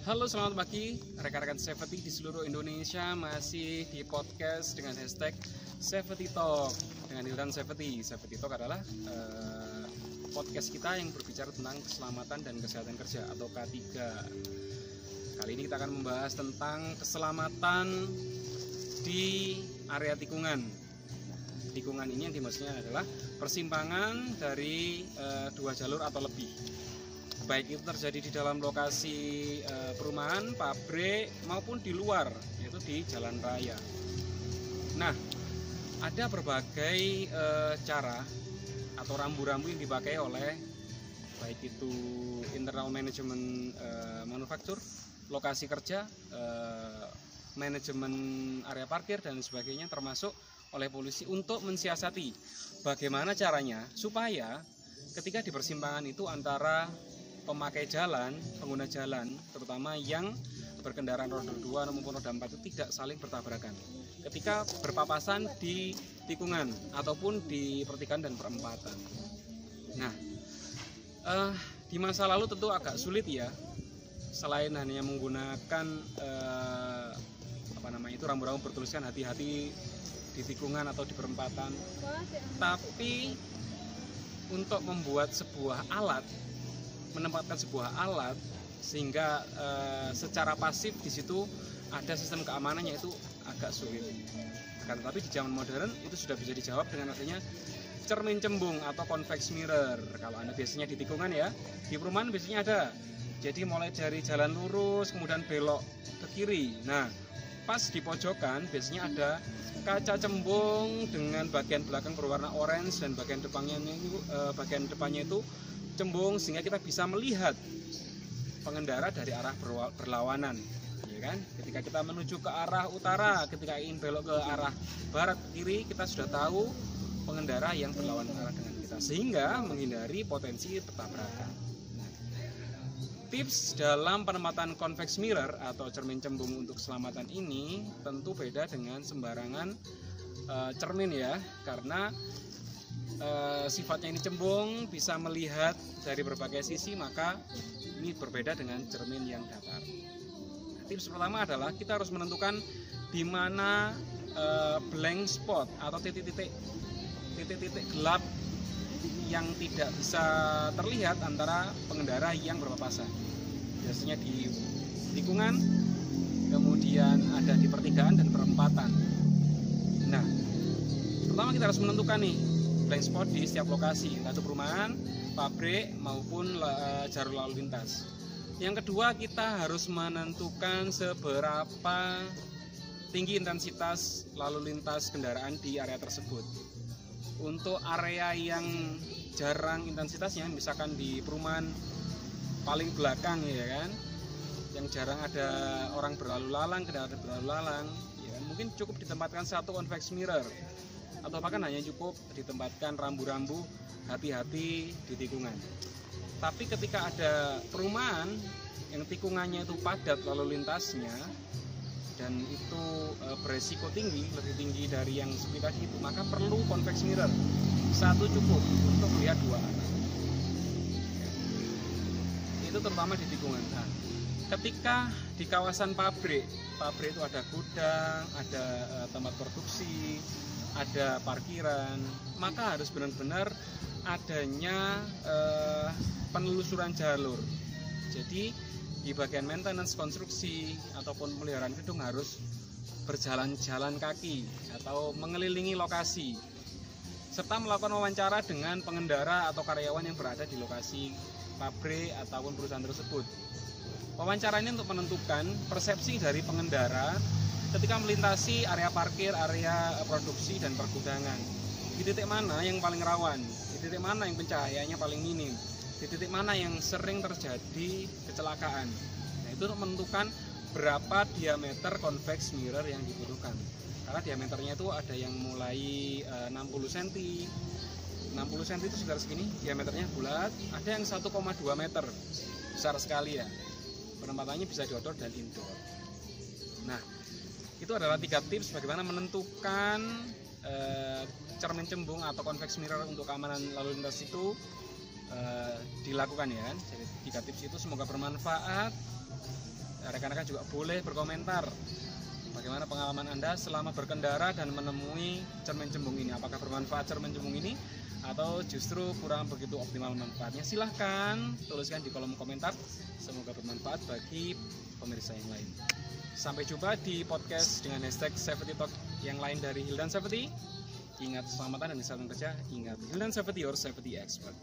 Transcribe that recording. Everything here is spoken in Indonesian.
Halo, selamat pagi rekan-rekan safety di seluruh Indonesia. Masih di podcast dengan hashtag Safety Talk dengan Hildan Safety. Safety Talk adalah podcast kita yang berbicara tentang keselamatan dan kesehatan kerja atau K3. Kali ini kita akan membahas tentang keselamatan di area tikungan. Tikungan ini yang dimaksudnya adalah persimpangan dari dua jalur atau lebih, baik itu terjadi di dalam lokasi perumahan, pabrik maupun di luar, yaitu di jalan raya. Nah, ada berbagai cara atau rambu-rambu yang dipakai oleh baik itu internal management manufaktur, lokasi kerja, manajemen area parkir dan sebagainya, termasuk oleh polisi untuk mensiasati bagaimana caranya supaya ketika di persimpangan itu antara pemakai jalan, pengguna jalan, terutama yang berkendaraan roda 2 maupun roda 4 itu tidak saling bertabrakan ketika berpapasan di tikungan ataupun di pertigaan dan perempatan. Nah, di masa lalu tentu agak sulit ya, selain hanya menggunakan rambu-rambu bertuliskan hati-hati di tikungan atau di perempatan, tapi untuk membuat sebuah alat, menempatkan sebuah alat sehingga secara pasif di situ ada sistem keamanannya itu agak sulit. Tetapi di zaman modern itu sudah bisa dijawab dengan adanya cermin cembung atau convex mirror. Kalau Anda biasanya di tikungan ya, di perumahan biasanya ada. Jadi mulai dari jalan lurus kemudian belok ke kiri. Nah, pas di pojokan biasanya ada kaca cembung dengan bagian belakang berwarna orange dan bagian depannya itu cembung, sehingga kita bisa melihat pengendara dari arah berlawanan, ya kan? Ketika kita menuju ke arah utara, ketika ingin belok ke arah barat kiri, kita sudah tahu pengendara yang berlawanan arah dengan kita, sehingga menghindari potensi pertabrakan. Tips dalam penempatan convex mirror atau cermin cembung untuk keselamatan ini tentu beda dengan sembarangan cermin ya, karena sifatnya ini cembung, bisa melihat dari berbagai sisi, maka ini berbeda dengan cermin yang datar. Tips pertama adalah kita harus menentukan di mana blank spot atau titik-titik gelap yang tidak bisa terlihat antara pengendara yang berpapasan. Biasanya di tikungan, kemudian ada di pertigaan dan perempatan. Nah, pertama kita harus menentukan nih blank spot di setiap lokasi, entah itu perumahan, pabrik maupun jalur lalu lintas. Yang kedua, kita harus menentukan seberapa tinggi intensitas lalu lintas kendaraan di area tersebut. Untuk area yang jarang intensitasnya, misalkan di perumahan paling belakang ya kan, yang jarang ada orang berlalu lalang, kendaraan berlalu lalang, ya kan? Mungkin cukup ditempatkan satu convex mirror, atau bahkan hanya cukup ditempatkan rambu-rambu hati-hati di tikungan. Tapi ketika ada perumahan yang tikungannya itu padat lalu lintasnya dan itu beresiko tinggi, lebih tinggi dari yang sepi tadi itu, maka perlu convex mirror satu cukup untuk melihat dua arah. Itu terutama di tikungan. Nah, ketika di kawasan pabrik itu ada gudang, ada tempat produksi, ada parkiran, maka harus benar-benar adanya penelusuran jalur. Jadi di bagian maintenance konstruksi ataupun pemeliharaan gedung harus berjalan-jalan kaki atau mengelilingi lokasi, serta melakukan wawancara dengan pengendara atau karyawan yang berada di lokasi pabrik ataupun perusahaan tersebut. Wawancara ini untuk menentukan persepsi dari pengendara ketika melintasi area parkir, area produksi dan pergudangan. Di titik mana yang paling rawan, di titik mana yang pencahayaannya paling minim, di titik mana yang sering terjadi kecelakaan. Nah, itu untuk menentukan berapa diameter convex mirror yang dibutuhkan. Karena diameternya itu ada yang mulai 60 cm. 60 cm itu sekitar segini, diameternya bulat, ada yang 1,2 meter. Besar sekali ya. Penempatannya bisa di outdoor dan indoor. Nah, itu adalah 3 tips bagaimana menentukan cermin cembung atau convex mirror untuk keamanan lalu lintas itu dilakukan ya. Jadi 3 tips itu semoga bermanfaat. rekan-rekan juga boleh berkomentar bagaimana pengalaman Anda selama berkendara dan menemui cermin cembung ini. Apakah bermanfaat cermin cembung ini atau justru kurang begitu optimal manfaatnya? Silahkan tuliskan di kolom komentar. Semoga bermanfaat bagi pemirsa yang lain. Sampai jumpa di podcast dengan hashtag Safety Talk yang lain dari Hildan Safety. Ingat keselamatan dan kesehatan kerja. Ingat Hildan Safety, your safety expert.